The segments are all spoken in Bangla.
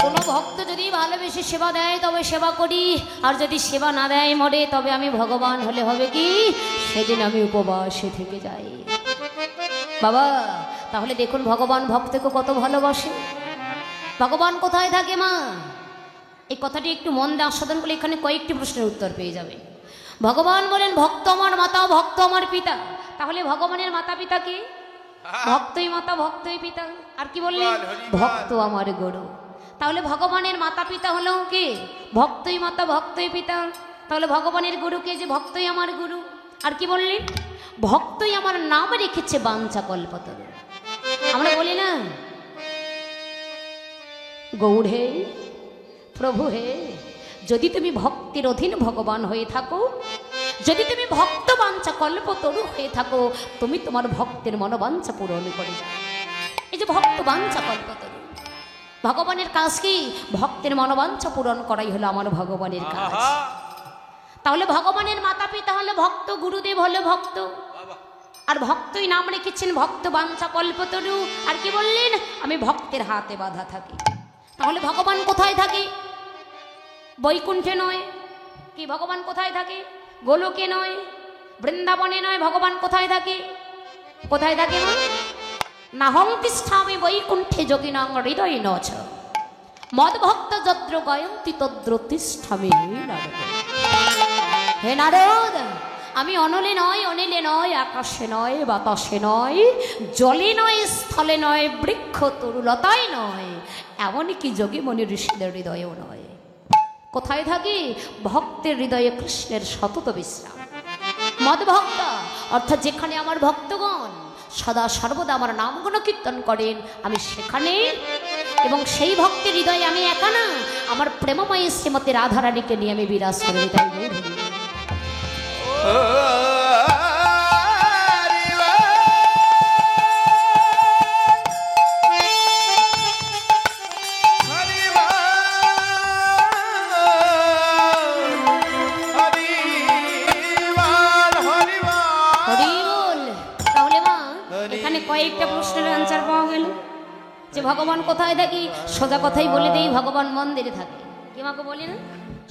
কোনো ভক্ত যদি ভালোবেসে সেবা দেয় তবে সেবা করি, আর যদি সেবা না দেয় মরে তবে আমি ভগবান হলে হবে কি সেদিন আমি উপবাসে থেকে যাই। বাবা তাহলে দেখুন ভগবান ভক্তকে কত ভালোবাসে। ভগবান কোথায় থাকে মা? এই কথাটি একটু মন দিয়ে আস্বাদন করলে এখানে কয়েকটি প্রশ্নের উত্তর পেয়ে যাবে। ভগবান বলেন ভক্ত আমার মাতা, ভক্ত আমার পিতা। তাহলে ভগবানের মাতা পিতা কে? ভক্তই মাতা, ভক্তই পিতা। আর কি বললেন? ভক্ত আমার গুরু। তাহলে ভগবানের মাতা পিতা হলো কে? ভক্তই মাতা, ভক্তই পিতা। তাহলে ভগবানের গুরু কে? যে ভক্তই আমার গুরু। আর কি বললেন? ভক্তই আমার নাম রেখেছে বাঞ্ছা কল্পতরু। আমরা বলি না গৌড় হে প্রভু হে, যদি তুমি ভক্তির অধীন ভগবান হয়ে থাকো, যদি তুমি ভক্ত বাঞ্ছা কল্পতরু হয়ে থাকো, তুমি তোমার ভক্তের মনোবাঞ্ছা পূরণ করে যাও। এই যে ভক্ত বাঞ্ছা কল্পতরু, ভগবানের কাজ কি? ভক্তের মনোবাঞ্ছা পূরণ করাই হলো আমার ভগবানের কাজ। তাহলে ভগবানের মাতা পিতা হলো ভক্ত, গুরুদেব হলো ভক্ত, আর ভক্তই নাম রেখেছেন ভক্ত বাঞ্ছা কল্পতরু। আর কি বললেন? আমি ভক্তের হাতে বাঁধা থাকি। তাহলে ভগবান কোথায় থাকে? বৈকুণ্ঠে নয়। কি ভগবান কোথায় থাকে? গোলকে নয়, বৃন্দাবনে নয়। ভগবান কোথায় থাকে? কোথায় থাকে মা? নাহং তিষ্ঠামি বৈকুণ্ঠে যোগিনাং হৃদয় নচ মদ ভক্ত যদ্র গায়ন্তি তদ্র তিষ্ঠামি। হে নারদ, আমি অনলে নয়, অনিলে নয়, আকাশে নয়, বাতাসে নয়, জলে নয়, স্থলে নয়, বৃক্ষ তরুলতায় নয়, এমনকি যোগী মনি ঋষিদের হৃদয়েও নয়। কোথায় থাকি? ভক্তের হৃদয়ে কৃষ্ণের সতত বিশ্রাম। মদ ভক্ত অর্থাৎ যেখানে আমার ভক্তগণ সদা সর্বদা আমার নামগুণ কীর্তন করেন, আমি সেখানে। এবং সেই ভক্তের হৃদয়ে আমি একা না, আমার প্রেমময়ী শ্রীমতী রাধারানীকে নিয়ে আমি বিরাজ করে তাই কয়েকটা প্রশ্নের অ্যান্সার পাওয়া গেল। যে ভগবান কোথায় থাকি? সোজা কথাই বলে দেই, ভগবান মন্দিরে থাকে। কি মাকে বলি না?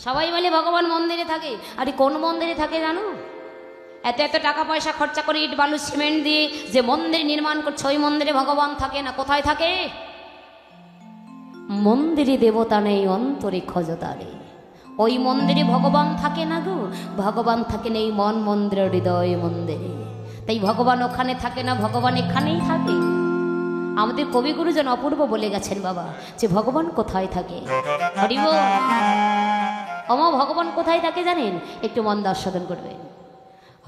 সবাই বলে ভগবান মন্দিরে থাকে। আরে কোন মন্দিরে থাকে জানো? এত এত টাকা পয়সা খরচা করে ইট বালু সিমেন্ট দিয়ে যে মন্দির নির্মাণ করছে, ওই মন্দিরে ভগবান থাকে না। কোথায় থাকে? মন্দিরে দেবতা নেই, অন্তরে খোঁজতা নেই। ওই মন্দিরে ভগবান থাকে না গো, ভগবান থাকেন এই মন মন্দির, হৃদয় মন্দিরে। তাই ভগবান ওখানে থাকে না, ভগবান এখানেই থাকে। আমাদের কবিগুরুজন অপূর্ব বলে গেছেন বাবা, যে ভগবান কোথায় থাকে। হরি বল। আমার ভগবান কোথায় থাকে জানেন? একটু মন দিয়ে আস্বাদন করবেন।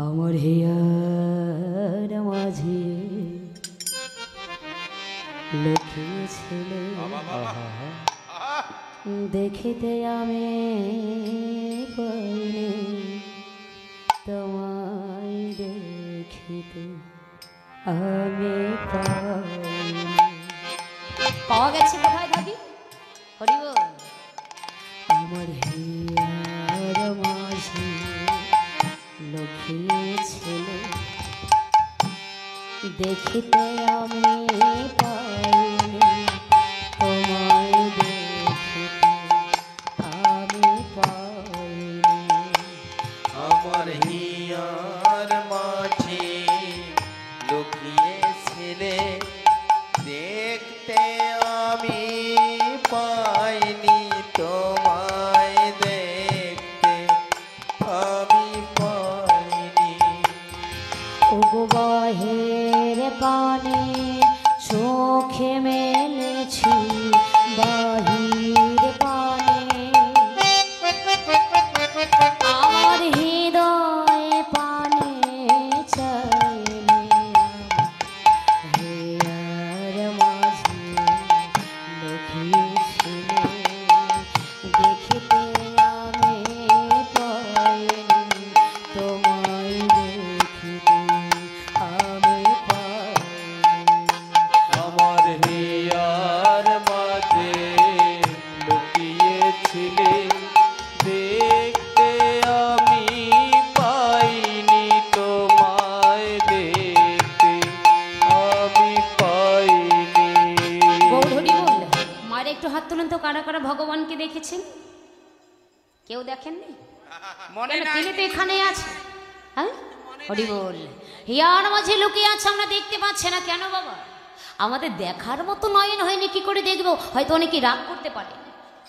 আমার হিয়ার মাঝে লিখেছিল দেখিতে আমি পাইনি, তোমায় দেখিতে আমি পাইনি। পাওয়া গেছে কোথায় থাকি? হরি বল। আমার হিয়ার মাঝে লিখেছিল দেখিতে আমি পাইনি, তোমায় দেখিতে আমি পাইনি। আমার হিয়ার মাঝে লুকিয়েছিলে দেখতে আমি পাইনি, তোমায় দেখতে আমি পাইনি। ওগো বাহের পানে চোখে মেলেছি, বাহির পানে আমার হৃদয় পানে চাইনি। হিয়ার মাঝে লুকিয়েছিল দেখিতে আমি পাইনি, তোমায় দেখিতে আমি করে ভগবানকে দেখেছেন? কেউ দেখেননি? মনে কেন, নাই তিনি তো এখানে আছে। হ্যাঁ, হরি বল। হিয়ার মাঝে লুকিয়ে আছে, আমরা দেখতে পাচ্ছি না কেন বাবা? আমাদের দেখার মতো নয়ন হয়নি, কি করে দেখবো? হয়তো অনেকে রাগ করতে পারে,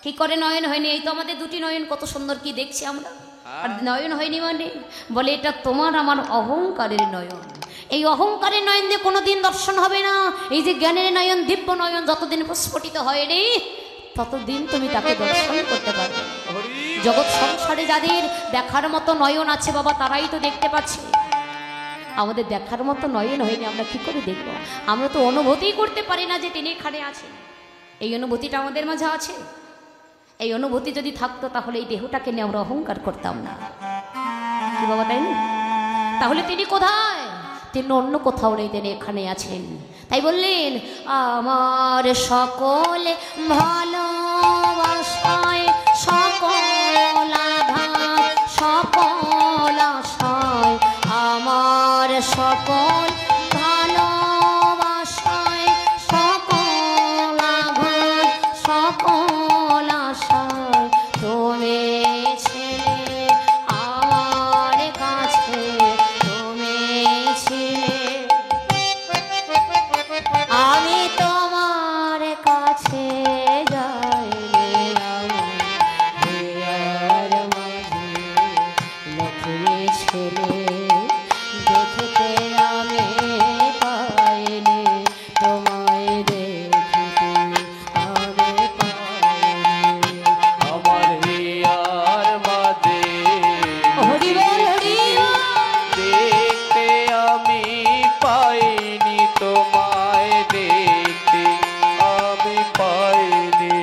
কি করে নয়ন হয়নি? এই তো আমাদের দুটি নয়ন, কত সুন্দর কি দেখছি আমরা। আর নয়ন হয়নি মানে বলে এটা তোমার আমার অহংকারের নয়ন। এই অহংকারের নয়ন দিয়ে কোনোদিন দর্শন হবে না। এই যে জ্ঞানের নয়ন, দিব্য নয়ন যতদিন প্রস্ফুটিত হয়নি ততদিন তুমি তাকে দর্শন করতে পারবে না। জগৎ সংসারে যাদের দেখার মতো নয়ন আছে বাবা, তারাই তো দেখতে পাচ্ছে। আমাদের দেখার মতো নয়ন হয়নি, আমরা কি করে দেখবো? আমরা তো অনুভূতিই করতে পারি না যে তিনি এখানে আছেন। এই অনুভূতিটা আমাদের মাঝে আছে। এই অনুভূতি যদি থাকতো তাহলে এই দেহটাকে নিয়ে আমরা অহংকার করতাম না, কি বাবা, তাই না? তাহলে তিনি কোথায়? তিনি অন্য কোথাও নেই, তিনি এখানে আছেন। তাই বললেন আমার সকল ভালোবাসায় সকল আঘাত সকল আশায়, আমার সকল ভালোবাসায় সকল আঘাত সকল আশায় তুমি ছিলে আমার কাছে, তুমি ছিলে আমি তোমার কাছে যাইনি, আমার মাঝে লক্ষ্মী ছেলে দেখতে আমি পাইনি, তোমায় দেখিতে আমি পাইনি। আমার হিয়ার মাঝে হরি বল, হরি বল। দেখতে আমি পাইনি, তোমায় দেখতে আমি পাইনি।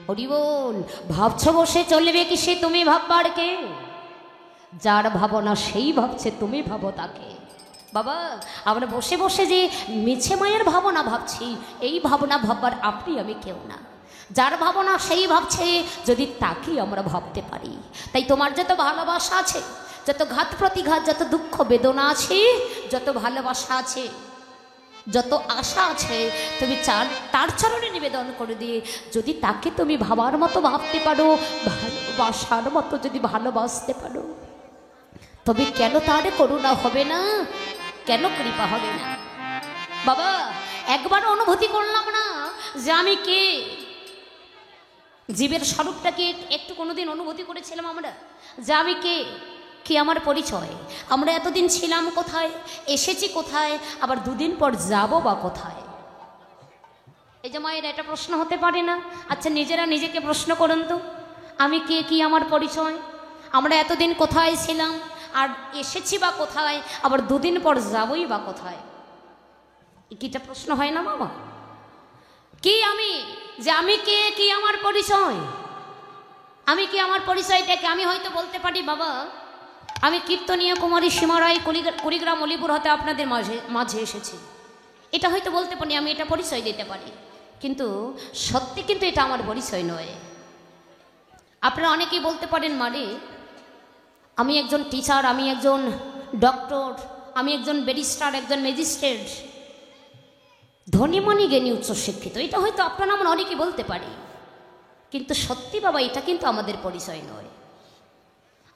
হরি বল। ভাবছো বসে চলবে কি সে তুমি ভাববার কে? যার ভাবনা সেই ভাবছে, তুমি ভাবো তাকে। বাবা, আমরা বসে বসে যে মিছে মায়ের ভাবনা ভাবছি, এই ভাবনা ভাববার আপনি আমি কেউ না। যার ভাবনা সেই ভাবছে, যদি তাকে আমরা ভাবতে পারি। তাই তোমার যত ভালোবাসা আছে, যত ঘাত প্রতিঘাত, যত দুঃখ বেদনা আছে, যত ভালোবাসা আছে, যত আশা আছে, তুমি তার চরণে নিবেদন করে দিয়ে যদি তাকে তুমি ভাবার মতো ভাবতে পারো, ভালোবাসার মতো যদি ভালোবাসতে পারো, তবে কেন তার করুণা হবে না? কেন কৃপা হবে না? বাবা, একবার অনুভূতি করলাম না যে আমি কে? জীবের স্বরূপটাকে একটু কোনোদিন অনুভূতি করেছিলাম আমরা যে আমি কে, কি আমার পরিচয়? আমরা এতদিন ছিলাম কোথায়, এসেছি কোথায়, আবার দুদিন পর যাব বা কোথায়? এই যে মায়ের এটা প্রশ্ন হতে পারে না? আচ্ছা, নিজেরা নিজেকে প্রশ্ন করুন তো, আমি কে, কি আমার পরিচয়? আমরা এতদিন কোথায় ছিলাম, আর এসেছি বা কোথায়, আবার দুদিন পর যাবই বা কোথায়? কিটা প্রশ্ন হয় না বাবা? কি আমি, যে আমি কে, কি আমার পরিচয়? আমি কি, আমার পরিচয়টাকে আমি হয়তো বলতে পারি বাবা আমি কীর্তনীয় কুমারী সীমা রায়, কুড়িগ্রাম অলিপুর হতে আপনাদের মাঝে এসেছি, এটা হয়তো বলতে পারি, আমি এটা পরিচয় দিতে পারি। কিন্তু সত্যি কিন্তু এটা আমার পরিচয় নয়। আপনারা অনেকেই বলতে পারেন মানে আমি একজন টিচার, আমি একজন ডক্টর, আমি একজন ব্যারিস্টার, একজন ম্যাজিস্ট্রেট, ধনীমানি জ্ঞানী উচ্চশিক্ষিত, এটা হয়তো আপনারা আমরা অনেকেই বলতে পারি। কিন্তু সত্যি বাবা এটা কিন্তু আমাদের পরিচয় নয়।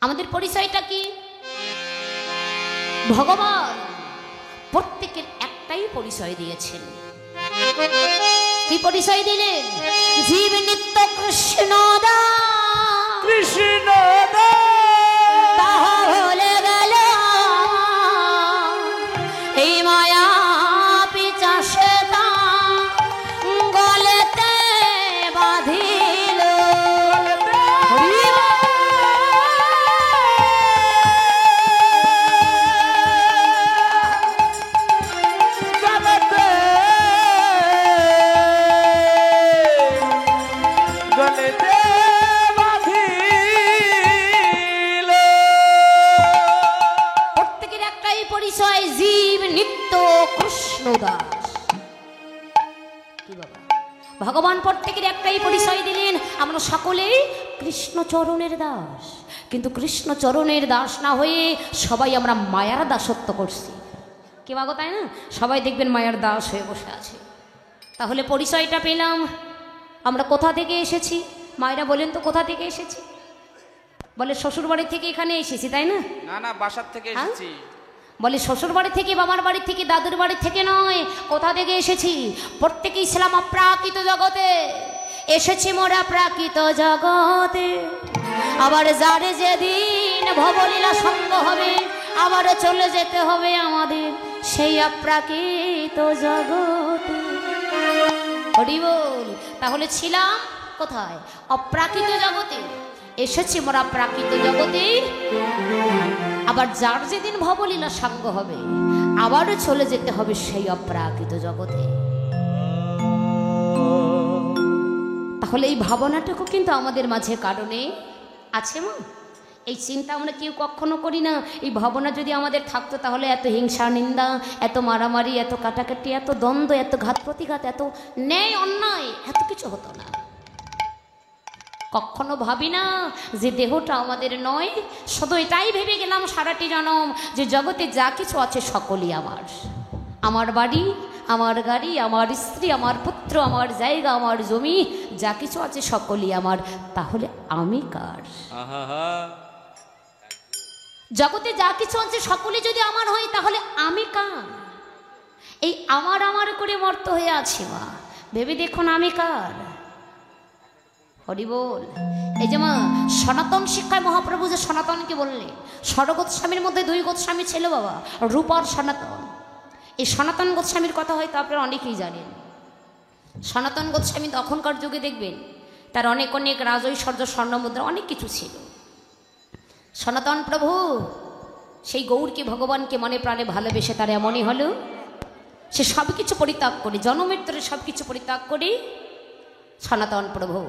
আমাদের পরিচয়টা কি? ভগবান প্রত্যেকের একটাই পরিচয় দিয়েছেন। কি পরিচয় দিলেন? জীব নিত্য কৃষ্ণ দাস, কৃষ্ণ তাহলে গেল এই মায়া পিচাসে গলেতে বাঁধিল। প্রত্যেকের একটাই পরিচয়, জীব নিত্য কৃষ্ণ দাস। কি বাবা, ভগবান প্রত্যেকের একটাই পরিচয় দিলেন, আমরা সকলেই কৃষ্ণচরণের দাস। কিন্তু কৃষ্ণচরণের দাস না হয়ে সবাই আমরা মায়ার দাসত্ব করছি। কি বাবা, তাই না? সবাই দেখবেন মায়ার দাস হয়ে বসে আছে। তাহলে পরিচয়টা পেলাম আমরা কোথা থেকে এসেছি? মায়েরা বলেন তো কোথা থেকে এসেছি? বলে শ্বশুর বাড়ি থেকে এখানে এসেছি, তাই না? না না, বাসার থেকে এসেছি। বলে শ্বশুর বাড়ি থেকে, বাবার বাড়ি থেকে, দাদুর বাড়ি থেকে নয়। কোথা থেকে এসেছি? প্রত্যেকে ইসলাম অপ্রাকৃত জগতে এসেছি, মোরা প্রাকৃত জগতে। আবার যারে যেদিন ভবলীলা সঙ্গ হবে, আবার চলে যেতে হবে আমাদের সেই অপ্রাকৃত জগতে। হরি বল। তাহলে ছিলাম কোথায়? অপ্রাকৃত জগতে। এসেছি মোরা প্রাকৃত জগতে। আবার যার যেদিন ভবলীলা সঙ্গ হবে, আবারও চলে যেতে হবে সেই অপ্রাকৃত জগতে। তাহলে এই ভাবনাটুকু কিন্তু আমাদের মাঝে কারণে আছে। মা, এই চিন্তা আমরা কেউ কখনো করি না। এই ভাবনা যদি আমাদের থাকতো, তাহলে এত হিংসা, নিন্দা, এত মারামারি, এত কাটাকাটি, এত দ্বন্দ্ব, এত ঘাত প্রতিঘাত, এত ন্যায় অন্যায়, এত কিছু হতো না। কখনো ভাবি না যে দেহটা আমাদের নয়। শুধু এটাই ভেবে গেলাম সারাটি জনম যে জগতে যা কিছু আছে সকলই আমার। আমার বাড়ি, আমার গাড়ি, আমার স্ত্রী, আমার পুত্র, আমার জায়গা, আমার জমি, যা কিছু আছে সকলই আমার। তাহলে আমি কার? জগতে যা কিছু আছে সকলে যদি আমার হয়, তাহলে আমি কার? এই আমার আমার করে মর্ত হয়ে আছি। মা, ভেবে দেখুন আমি কার? হরি বল। এই যে মা, সনাতন শিক্ষায় মহাপ্রভু যে সনাতনকে বললেন, ষড়গোস্বামীর মধ্যে 2 গোস্বামী ছিল বাবা, রূপ আর সনাতন। এই সনাতন গোস্বামীর কথা হয়তো আপনারা অনেকেই জানেন। সনাতন গোস্বামী তখনকার যুগে দেখবেন তার অনেক অনেক রাজৈশ্বর্য, স্বর্ণমুদ্রা, অনেক কিছু ছিল। সনাতন প্রভু সেই গৌরকে, ভগবানকে মনে প্রাণে ভালোবেসে তার এমনই হলো, সে সব কিছু পরিত্যাগ করে, জন্মমৃত্যুর সব কিছু পরিত্যাগ করে সনাতন প্রভু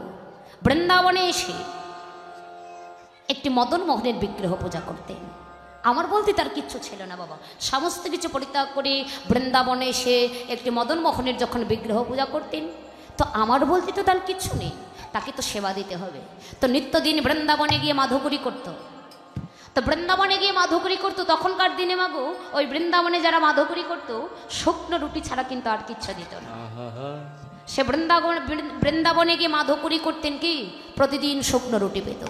বৃন্দাবনে এসে একটি মদন মোহনের বিগ্রহ পূজা করতেন। আমার বলতে তার কিচ্ছু ছিল না বাবা, সমস্ত কিছু পরিত্যাগ করে বৃন্দাবনে এসে একটি মদন মোহনের যখন বিগ্রহ পূজা করতেন, তো আমার বলতে তো তার কিচ্ছু নেই, তাকে তো সেবা দিতে হবে। তো নিত্যদিন বৃন্দাবনে গিয়ে মাধুকরী করত। তো বৃন্দাবনে গিয়ে মাধুকরী করতো। তখনকার দিনে মাগো, ওই বৃন্দাবনে যারা মাধুকরী করতো, শুকনো রুটি ছাড়া কিন্তু আর কিচ্ছু দিত না। সে বৃন্দাবনে গিয়ে মাধুকরী করতেন কি, প্রতিদিন শুকনো রুটি পেত।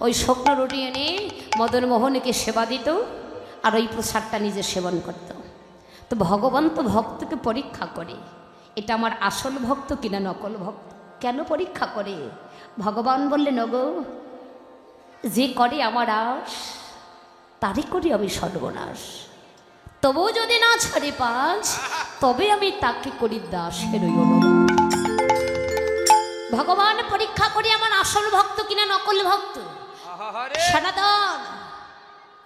ওই শুকনো রুটি এনে মদন মোহনকে সেবা দিত, আর ওই প্রসাদটা নিজে সেবন করত। তো ভগবান তো ভক্তকে পরীক্ষা করে, এটা আমার আসল ভক্ত কিনা নকল ভক্ত। কেন পরীক্ষা করে? ভগবান বললেন, ওগো, যে করে আমার আশ, তারই করি আমি সর্বনাশ। তবু যদি না ছাড়ে পাঁচ, তবে আমি তাকে করি দাসের ওই অনুদান। ভগবান পরীক্ষা করে আমার আসল ভক্ত কিনা নকল ভক্ত। সনাতন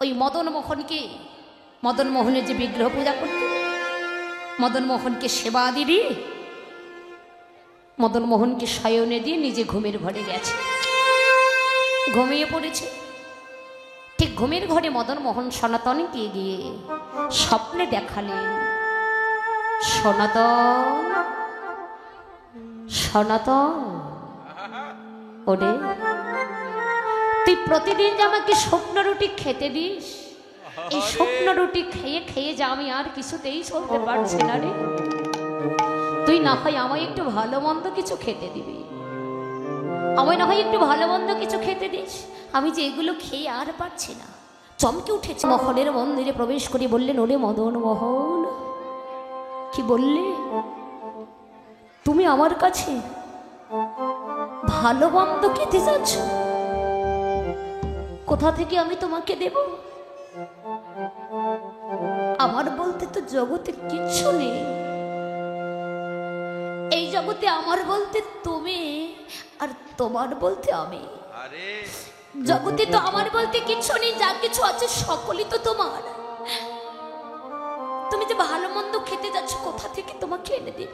ওই মদন মোহনকে, মদন মোহনের যে বিগ্রহ পূজা করত, মদন মোহনকে সেবা দিবি, মদন মোহনকে শয়নে দিয়ে নিজে ঘুমের ঘরে গেছে, ঘুমিয়ে পড়েছে। ঠিক ঘুমের ঘরে মদন মোহন সনাতনকে গিয়ে স্বপ্নে দেখালেন, সনাতন, সনাতন, ওরে তুই প্রতিদিন যে আমাকে শুকনো রুটি খেতে দিস, এই শুকনো রুটি খেয়ে খেয়ে যে আমি আর কিছুতেই চলতে পারছি না রে। তুই না হয় আমায় একটু ভালো মন্দ কিছু খেতে দিবি, আমায় না হয় একটু ভালো মন্দ কিছু খেতে দিস, আমি যে এগুলো খেয়ে আর পারছি না। চমকে উঠেছে, মোহনের মন্দিরে প্রবেশ করে বললেন, ওরে মদন মোহন, কি বললে? তুমি আমার কাছে ভালো মন্দ খেতে যাচ্ছ? কোথা থেকে আমি তোমাকে দেব? আমার বলতে তো জগতে কিচ্ছু নেই। এই জগতে আমার বলতে তুমি, আর তোমার বলতে আমি। জগতে তো আমার বলতে কিচ্ছু নেই, যা কিছু আছে সকলই তো তোমার। তুমি যে ভালো মন্দ খেতে যাচ্ছ, কোথা থেকে তোমাকে এনে দিব?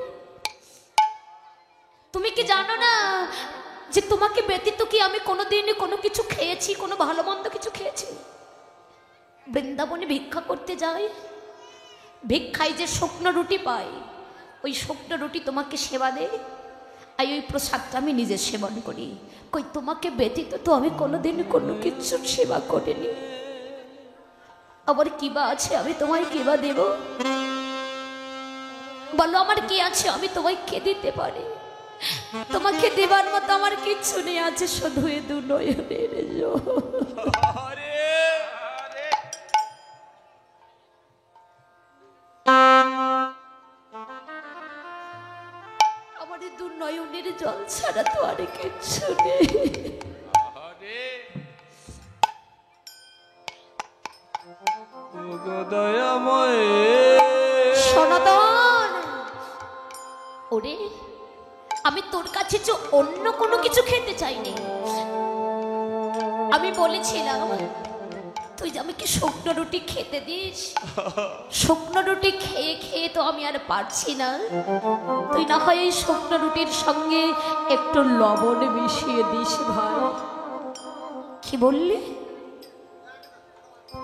তুমি কি জানো না যে তোমাকে ব্যতীত কি আমি কোনোদিন কোনো কিছু খেয়েছি, কোনো ভালো মন্দ কিছু খেয়েছি? বৃন্দাবনে ভিক্ষা করতে যাই, ভিক্ষায় যে শুকনো রুটি পাই, ওই শুকনো রুটি তোমাকে সেবা দেয়, আর ওই প্রসাদটা আমি নিজে সেবন করি। কই তোমাকে ব্যতীত তো আমি কোনোদিন কোনো কিছু সেবা করিনি। আবার কিবা আছে আমি তোমায় কিবা দেব? বলো আমার কি আছে আমি তোমায় কে দিতে পারি? তোমাকে দেবার মতো আমার কিচ্ছু নেই, আছে শুধু এ দু নয়নের জল। আরে আরে আমার এই দু নয়নের জল ছাড়া তো আর কিচ্ছু নেই। আরে ওগো দয়াময় সনাতন, ওরে আমি তোর কাছে যে অন্য কোনো কিছু খেতে চাইনি। আমি বলেছিলাম তুই যে আমাকে শুকনো রুটি খেতে দিস, শুকনো রুটি খেয়ে খেয়ে তো আমি আর পারছি না। তুই না হয় এই শুকনো রুটির সঙ্গে একটু লবণ মিশিয়ে দিস ভাই। কি বললি?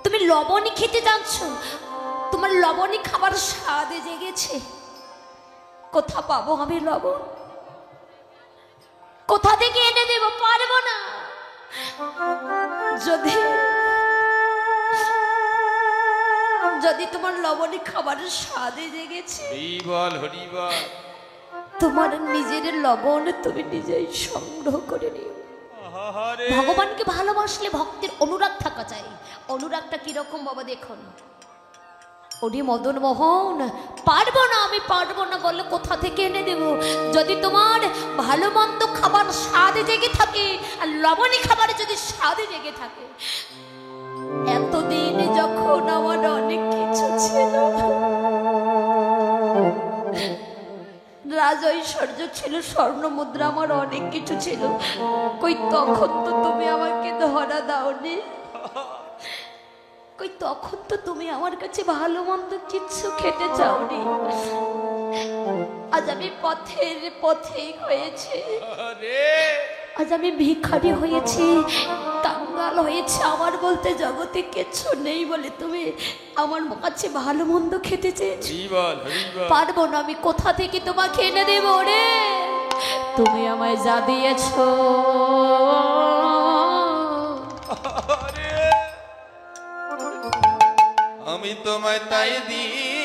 তুমি লবণই খেতে যাচ্ছ? তোমার লবণই খাবার স্বাদে জেগেছে। কোথা পাবো আমি লবণ? কোথা থেকে এনে দেব? পারবো না। যদি যদি তোমার লবণী খাবারের স্বাদে জেগেছে, হরিবল হরিবল তোমার নিজের লবণ তুমি নিজেই সংগ্রহ করে নিও। আহারে ভগবানকে ভালোবাসলে ভক্তের অনুরাগ থাকা চাই। অনুরাগটা কিরকম বাবা দেখুন। ওরে মদন মোহন, পারবো না, আমি পারবো না বললে কোথা থেকে এনে দেব? যদি তোমার ভালো মন্দ খাবার স্বাদে জেগে থাকে আর লবণী খাবারে যদি স্বাদে জেগে থাকে, এতদিন যখন আমার অনেক কিছু ছিল, রাজ ঐশ্বর্য ছিল, স্বর্ণ মুদ্রা আমার অনেক কিছু ছিল, কই তখন তো তুমি আমাকে ধরা দাওনি। কই তখন তো তুমি আমার কাছে ভালো মন্দ কিচ্ছু খেতে চাওনি। আজ আমি পথের পথেই হয়েছে, আরে আজ আমি ভিখারি হয়েছি, কাঙ্গাল হয়েছে। আমার বলতে জগতে কিচ্ছু নেই বলে তুমি আমার কাছে ভালো মন্দ খেতে চেয়েছো। হরিবল হরিবল পারবো না, আমি কোথা থেকে তোমাকে এনে দেবো রে? তুমি আমায় যা দিয়েছো, আরে আমি তোমায় তাই দিই,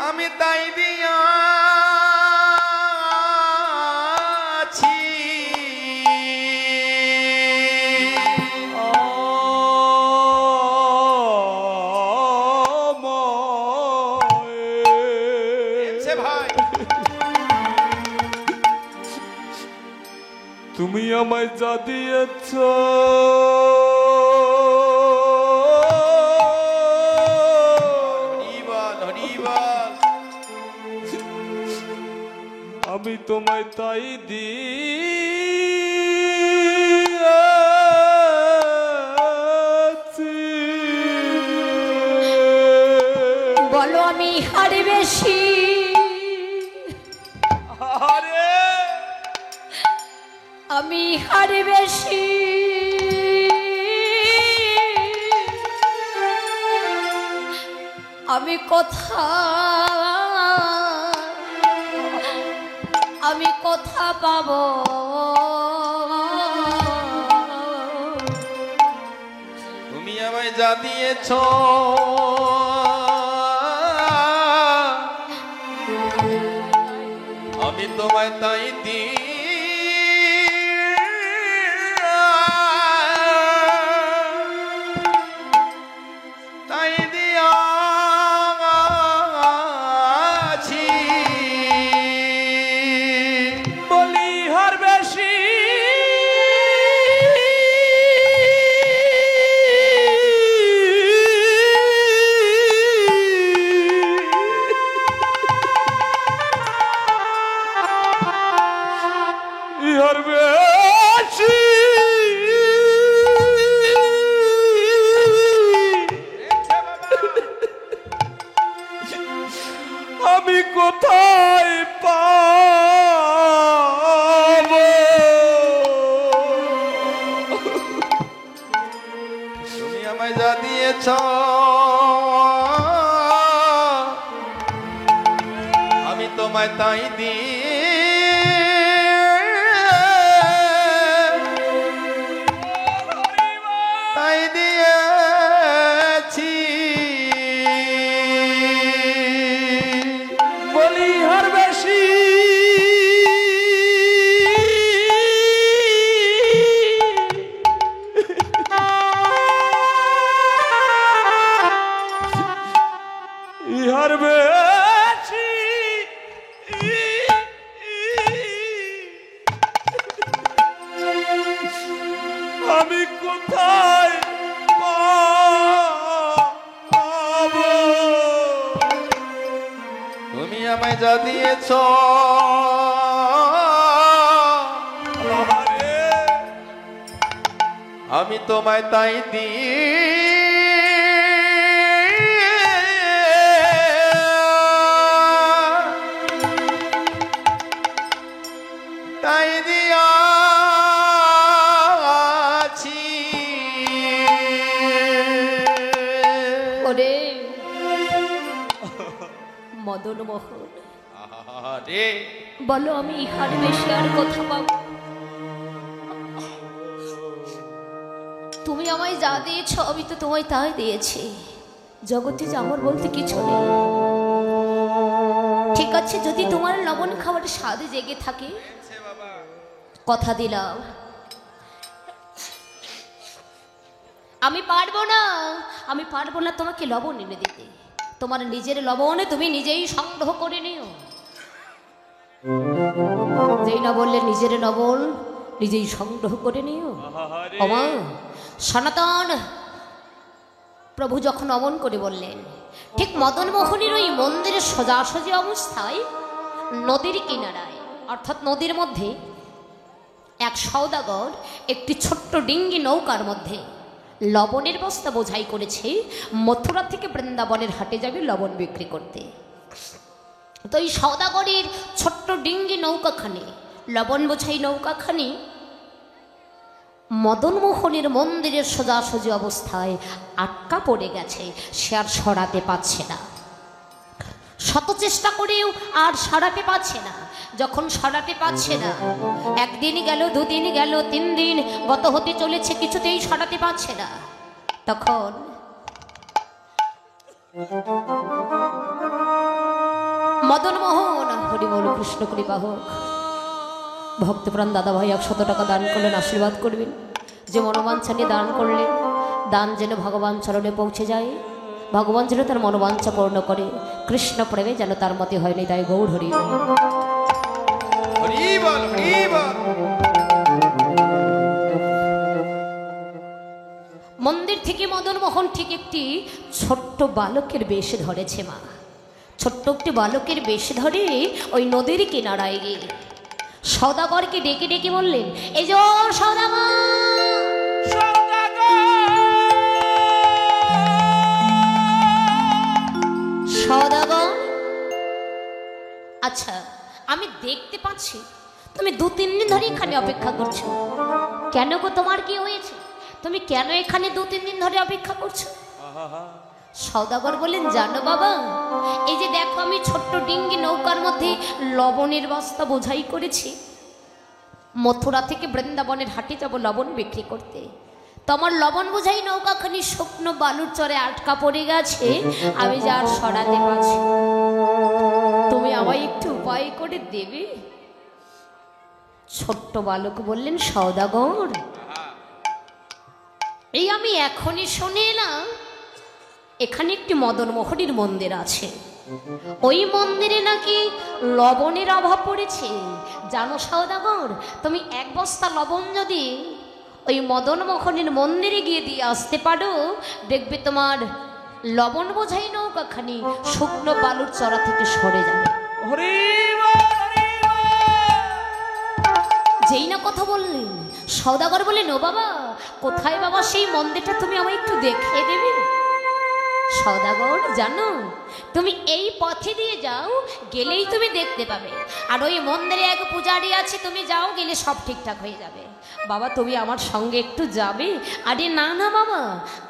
আমি তাই দিয়াছি। এসে ভাই তুমি আমায় যা দিয়েছ হরিবল হরিবল আমি তোমায় তাই বলো আমি হারে বেশি, আরে আমি হারে বেশি, আমি কথা পাবো? তুমি আমায় যা দিয়েছ আমি তোমায় তাই দিই, তাই দিয়াছি। বলিহার বেশি ইহার বেশি আমি কোথায় পাবো? তুমি আমায় যা দিয়েছ আমি তোমায় তাই দিই, তাই দিয়ে ইহার বেশি আমি কোথায় পাবো? তুমি আমায় যা দিয়েছ আহারে, আমি তোমায় তাই তাই দিয়াছি। ওরে মদন মোহন, আরে বলো আমি ইহার বেশি আর কথা পাবো? তুমি আমায় যা দিয়েছ আমি তো তোমায় তাই দিয়েছি। জগতে যে আমার বলতে কিছু নেই। ঠিক আছে, যদি তোমার লবণ খাবার স্বাদে জেগে থাকে, কথা দিলাম আমি পারবো না তোমাকে লবণ এনে দিতে। তোমার নিজের লবণে তুমি নিজেই সংগ্রহ করে নিও। যেই না বললে নিজের লবণ নিজেই সংগ্রহ করে নিও। আহারে, অমা সনাতন প্রভু যখন অমন করে বললেন, ঠিক মদন মোহনের ওই মন্দিরের সোজাসুজি অবস্থায় নদীর কিনারায়, অর্থাৎ নদীর মধ্যে এক সওদাগর একটি ছোট্ট ডিঙ্গি নৌকার মধ্যে লবণের বস্তা বোঝাই করেছে, মথুরা থেকে বৃন্দাবনের হাটে যাবে লবণ বিক্রি করতে। তো এই সওদাগরের ছোট্ট ডিঙ্গি নৌকাখানি, লবণ বোঝাই নৌকাখানি মদন মোহনের মন্দিরের সোজাসুজি অবস্থায় আটকা পড়ে গেছে। সে আর সরাতে পারছে না, শত চেষ্টা করেও আর সরাতে পারছে না। যখন সরাতে পারছে না, একদিন গেল, দুদিন গেল, 3 দিন গত হতে চলেছে, কিছুতেই সরাতে পারছে না। তখন মদন মোহন, হরিবল কৃষ্ণ কৃপা হোক, ভক্তপ্রাণ দাদা ভাই 100 টাকা দান করলেন, আশীর্বাদ করবেন। যে মনোবাঞ্ছা নিয়ে দান করলেন, দান যেন ভগবান চরণে পৌঁছে যায়, ভগবান যেন তার মনোবাঞ্ছা পূর্ণ করে, কৃষ্ণ প্রেমে যেন তার মতে হয়নি, তাই গৌর হরি বল। হরি বল, হরি বল। মন্দির থেকে মদন মোহন ঠিক একটি ছোট্ট বালকের বেশ ধরেছে মা। ছোট্ট একটি বালকের বেশ ধরে ওই নদীর কিনারায় গিয়ে সওদাগরকে ডেকে ডেকে বললেন, এই যে সওদাগর, সওদাগর, আচ্ছা আমি দেখতে পাচ্ছি তুমি 2-3 দিন ধরে এখানে অপেক্ষা করছো। কেন গো, তোমার কি হয়েছে? তুমি কেন এখানে 2-3 দিন ধরে অপেক্ষা করছো? সওদাগর বললেন, জানো বাবা, এই যে দেখো আমি ছোট্ট ডিঙ্গি নৌকার মধ্যে লবণের বস্তা বোঝাই করেছি, মথুরা থেকে বৃন্দাবনের হাটে যাব লবণ বিক্রি করতে। তো আমার লবণ বোঝাই নৌকাখানি শুকনো বালুর চরে আটকা পড়ে গেছে, আমি যা আর সরাতে পারছি। তুমি আমায় একটু উপায় করে দেবে? ছোট্ট বালক বললেন, সওদাগর, এই আমি এখনই শুনে এলাম এখানে একটি মদন মোহনের মন্দির আছে, ওই মন্দিরে নাকি লবণের অভাব পড়েছে। জানো সওদাগর, তুমি 1 বস্তা লবণ যদি ওই মদন মোহনের মন্দিরে গিয়ে দিয়ে আসতে পারো, দেখবে তোমার লবণ বোঝাই নৌকাখানি শুকনো বালুর চড়া থেকে সরে যাবে। হরি বল, হরি বল। যেই না কথা বললেন, সওদাগর বললেন, ও বাবা, কোথায় বাবা সেই মন্দিরটা, তুমি আমায় একটু দেখিয়ে দেবে? সওদাগর, জানো, তুমি এই পথে দিয়ে যাও, গেলেই তুমি দেখতে পাবে, আর ওই মন্দিরে এক পূজারি আছে, তুমি যাও, গেলে সব ঠিকঠাক হয়ে যাবে। বাবা তুমি আমার সঙ্গে একটু যাবে? আরে না না বাবা,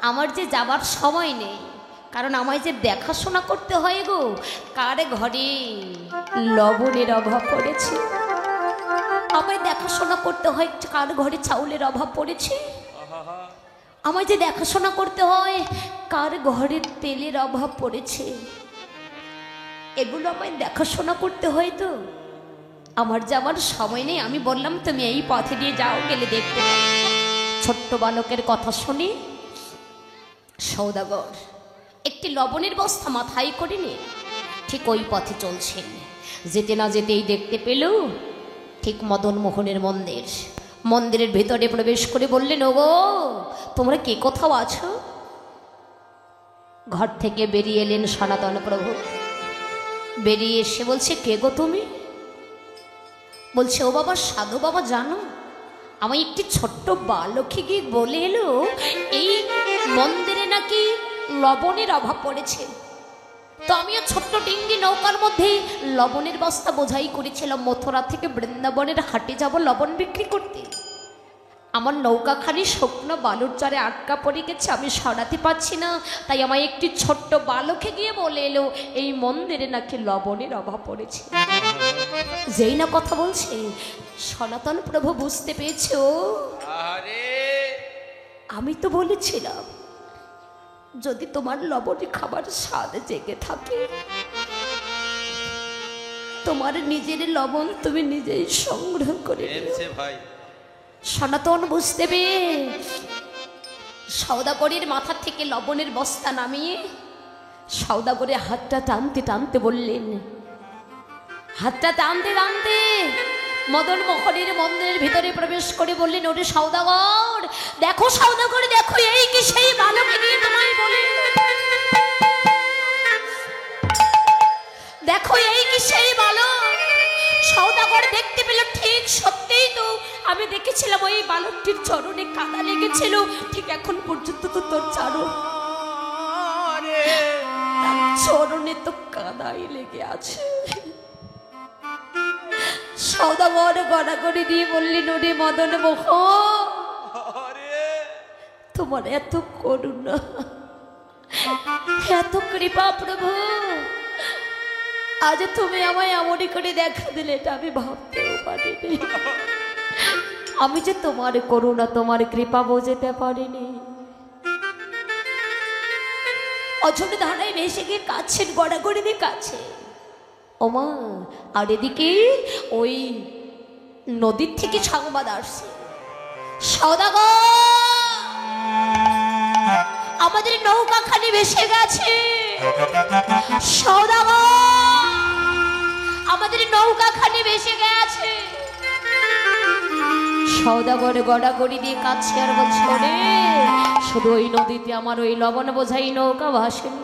আমার যে যাবার সময় নেই, কারণ আমায় যে দেখাশোনা করতে হয় গো, কার ঘরে লবণের অভাব পড়েছে, আমায় দেখাশোনা করতে হয় কার ঘরে চাউলের অভাব পড়েছে, আমায় যে দেখাশোনা করতে হয় কার ঘরে তেলের অভাব পড়েছে, এগুলো আমায় দেখাশোনা করতে হয়। তো আমার যাবার সময় নেই, আমি বললাম তুমি এই পথে দিয়ে যাও, গেলে দেখতে পাবে। ছোট্ট বালকের কথা শুনে সওদাগর একটি লবণের বস্তা মাথায় করে নিয়ে ঠিক ওই পথে চলছেন। যেতে না যেতেই দেখতে পেল ঠিক মদন মোহনের মন্দির। মন্দিরের ভেতরে প্রবেশ করে বললেন, ওগো তোমরা কে কোথাও আছো? ঘর থেকে বেরিয়ে এলেন সনাতন প্রভু। বেরিয়ে এসে বলছে, কে গো তুমি? বলছে, ও বাবা সাধু বাবা, জানো আমায় একটি ছোট্ট বালকে গিয়ে বলে এলো এই মন্দিরে নাকি লবণের অভাব পড়েছে। তো আমিও ছোট্ট ডিঙ্গি নৌকার মধ্যে লবণের বস্তা বোঝাই করেছিলাম, মথুরা থেকে বৃন্দাবনের হাটে যাব লবণ বিক্রি করতে। আমার নৌকাখানি শুকনো বালুর চরে আটকা পড়ে গেছে, আমি সরাতে পারছি না, তাই আমায় একটি ছোট্ট বালকে গিয়ে বলে এলো এই মন্দিরে নাকি লবণের অভাব পড়েছে। যেই না কথা বলছে, সনাতন প্রভু বুঝতে পেরেছে, ও আরে আমি তো বলেছিলাম যদি তোমার লবণে খাবার স্বাদ জেগে থাকে, তোমার নিজের লবণ তুমি নিজেই সংগ্রহ করে নিও। এমছে ভাই সনাতন বুঝতে পেরে সওদাগরের মাথা থেকে লবণের বস্তা নামিয়ে সওদাগরের হাতটা টানতে টানতে বললেন, হাতটা টানতে টানতে মদন মোহনের মন্দিরের ভিতরে প্রবেশ করে বললেন, ওরে সওদাগর দেখো, সওদাগর দেখো, এই কি সেই বালকে নিয়ে তোমায় বলে, দেখো এই কি সেই বালক। সওদাগর দেখতে পেল ঠিক সত্যিই তো আমি দেখেছিলাম ওই বালকটির চরণে কাদা লেগেছিল, ঠিক এখন পর্যন্ত তো তোর চরণে তো কাদাই লেগে আছে। সওদাগর গড়াগড়ি দিয়ে বললেন, ওরে মদন মোহন, তোমার এত করুণা, এত কৃপা প্রভু, আজ তুমি আমায় এমনই করে দেখা দিলে, এটা আমি ভাবতেও পারিনি। আমি যে তোমার করুণা তোমার কৃপা বোঝাতে পারিনি। অঝট ধারায় ভেসে গিয়ে কাছের গড়াগড়ি দিয়ে কাছে ওমা, আর এদিকে ওই নদীর থেকে সংবাদ আসছে, সওদাগর আমাদের নৌকাখানি ভেসে গেছে, সওদাগর আমাদের নৌকাখানি ভেসে গেছে। সওদাগর গড়াগড়ি দিয়ে কাছে আর বলছে, রে শুধু ওই নদীতে আমার ওই লবণ বোঝাই নৌকা ভাসেনি,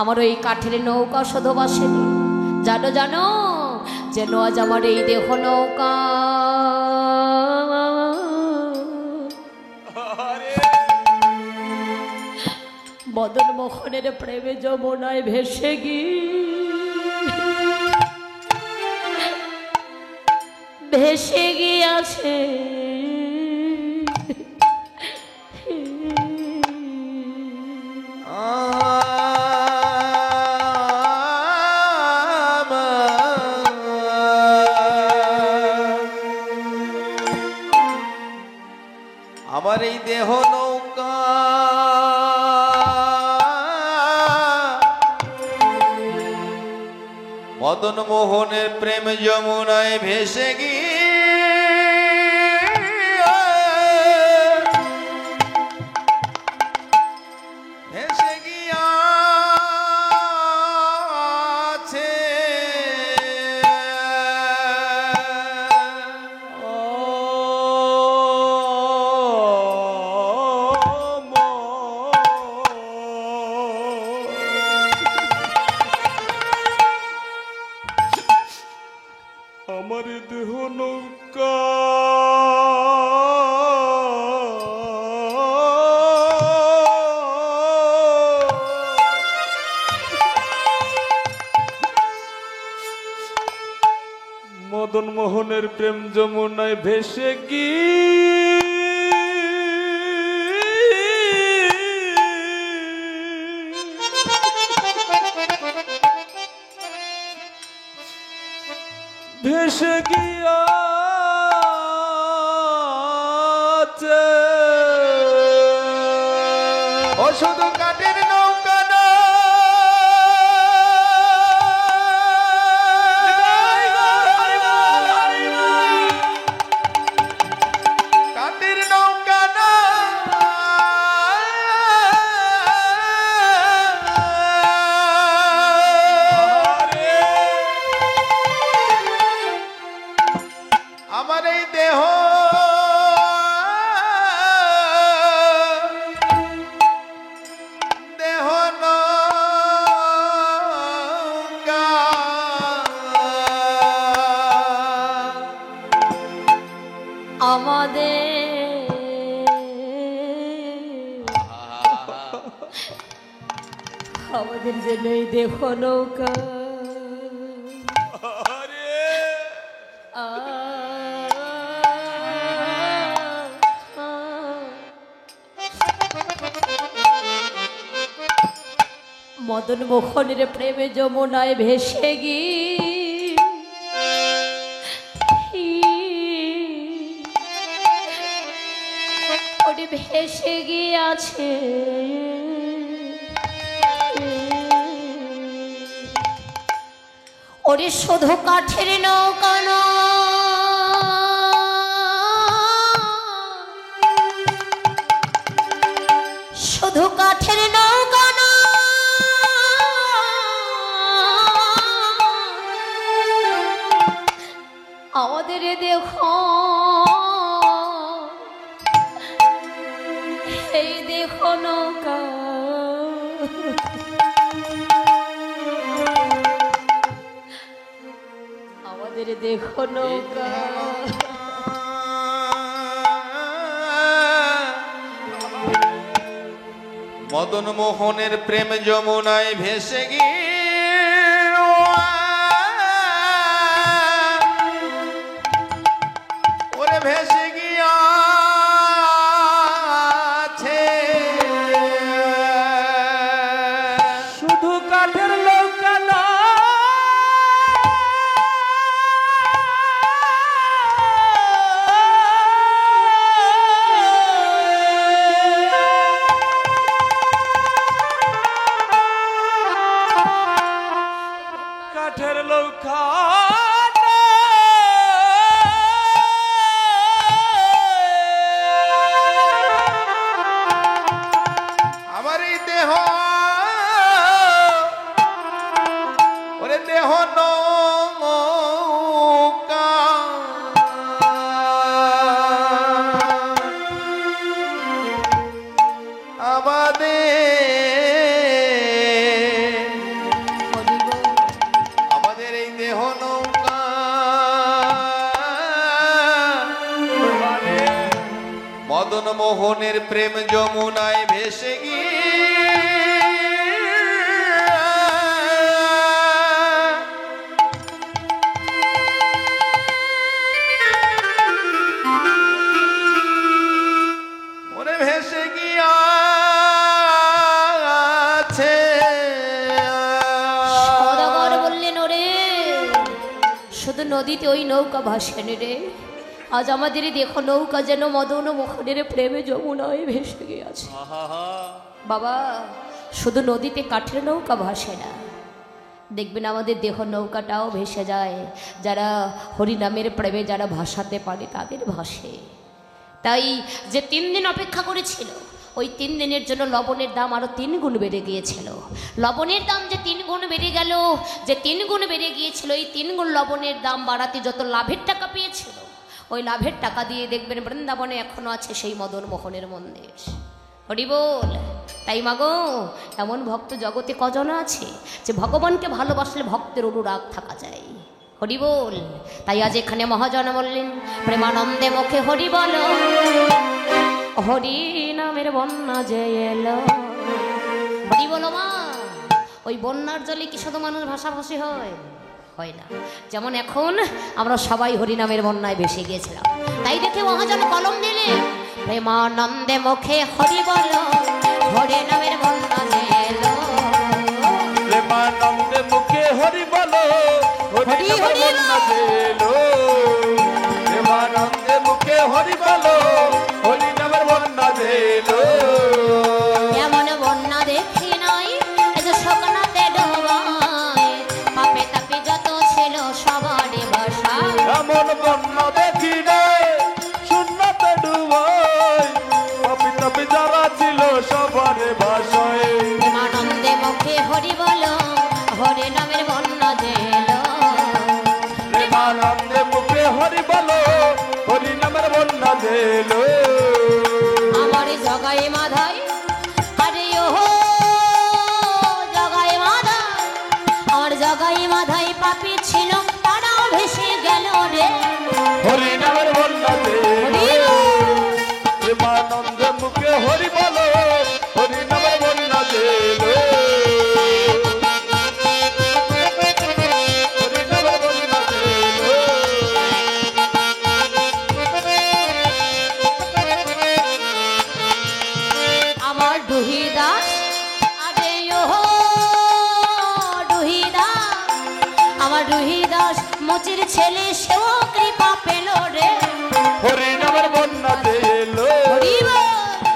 আমার ওই কাঠের নৌকা শুধু ভাসেনি, জানো জানো যেন আজ আমার এই দেহ নৌকা মদন মোহনের প্রেমে যমুনায় ভেসে গিয়েছে। আমার এই দেহ নৌকা মদন মোহনের প্রেম যমুনায় ভেসে গিয়াছে। আমার দেহ নৌকা মদন মোহনের প্রেম যমুনায় ভেসে ভেসে গিয়াছে। ও শুধু কাঠের নৌকা না, কাঠের নৌকা না, আমাদের জন্য এই দেখো নৌকা। আরে আ, আ। মদন মোহনের প্রেমে যমুনায় ভেসে ওটি ভেসে গিয়েছে ওরে শুধু কাঠের নৌকা শুধু কাঠের নৌকা আমাদের দেখো এই দেখো নৌকা আমাদের দেখো নৌকা মদন মোহনের প্রেম যমুনায় ভেসে গিয়ে ওরে ভেসে গিয়াছে শুধু কাঠের নৌকা না কাঠের নৌকা আমার এই দেহ ওরে দেহ নৌকা আমাদের এই দেহ নৌকা মদন মোহনের প্রেম যমুনায় ভেসে গিয়ে ওরে ভেসে গিয়াছে সদাগর বললেন ওরে শুধু নদীতে ওই নৌকা ভাসেনি রে আজ আমাদের দেখো নৌকা যেন মদন মোহনের প্রেমে যমুনায় ভেসে গিয়েছে বাবা শুধু নদীতে কাঠের নৌকা ভাসে না দেখবেন আমাদের দেহ নৌকাটাও ভেসে যায় যারা হরিনামের প্রেমে যারা ভাসাতে পারে তাদের ভাসে তাই যে 3 দিন অপেক্ষা করেছিল ওই 3 দিনের জন্য লবণের দাম আরো 3 গুণ বেড়ে গিয়েছিল লবণের দাম যে 3 গুণ বেড়ে গেল যে 3 গুণ বেড়ে গিয়েছিল এই 3 গুণ লবণের দাম বাড়াতে যত লাভের টাকা পেয়েছিল ওই লাভের টাকা দিয়ে দেখবেন বৃন্দাবনে এখনো আছে সেই মদন মোহনের মন্দির হরি বল তাই মাগো এমন ভক্ত জগতে কজন আছে যে ভগবানকে ভালোবাসলে ভক্তের অনুরাগ থাকা যায় হরি বল তাই আজ এখানে মহাজন বললেন প্রেমানন্দে মুখে হরি বল হরি নামের বন্যা যে এলো হরি বলো মা ওই বন্যার জলে কি শুধু মানুষ ভাষাভাষী হয় হয় না যেমন এখন আমরা সবাই হরিনামের বন্যায় ভেসে গিয়েছিলাম তাই দেখে মহাজন কলম দিলে প্রেমানন্দে মুখে হরি বল হরি নামের বন্যা যে এলো প্রেমানন্দে মুখে হরি বলো হরি হরি প্রেমানন্দে মুখে হরি বলো হরি নামের বন্যা দেলো এমন বন্যা দেখি নাই যে সকনাতে ডোবায় পাপে তাপে যত ছিল সবারই ভাষা এমন বন্যা দেখি নাই শূন্যতে ডুবাই পাপি তাপি যারা ছিল সবার ভাষায় প্রেমানন্দে মুখে হরি বলো হরি নামের বন্যা যে এলো প্রেমানন্দে মুখে হরি বলো হরি নামের বন্যা দেলো মুচির ছেলে সেও কৃপা পেল রে হরি নামের বন্যা এলো হরি বল।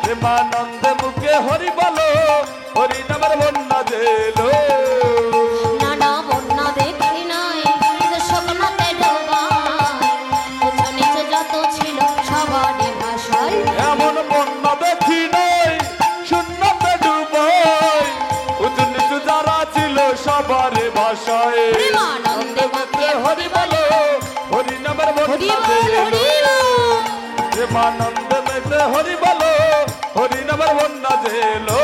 প্রেমানন্দে মুখে হরি বলো হরি নামের বন্যা এলো নানা বন্যা দেখি নাই যে স্বপ্নতে ডোবায় উঁচু নিচু যত ছিল সবারই ভাষায় এমন বন্যা দেখি নাই শূন্যতে ডুবাই উঁচু নিচু যারা ছিল সবার ভাষায় প্রেমানন্দে মুখে হরি বলো হরি নামের হরি বন্যা বল এলো হরি বল। প্রেমানন্দে মেতে হরি বলো হরি নামের বন্যা এলো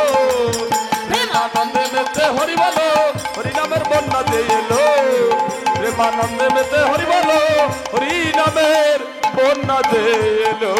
প্রেমানন্দে মেতে হরি বলো হরি নামের বন্যা এলো প্রেমানন্দে মেতে হরি বলো হরি নামের বন্যা এলো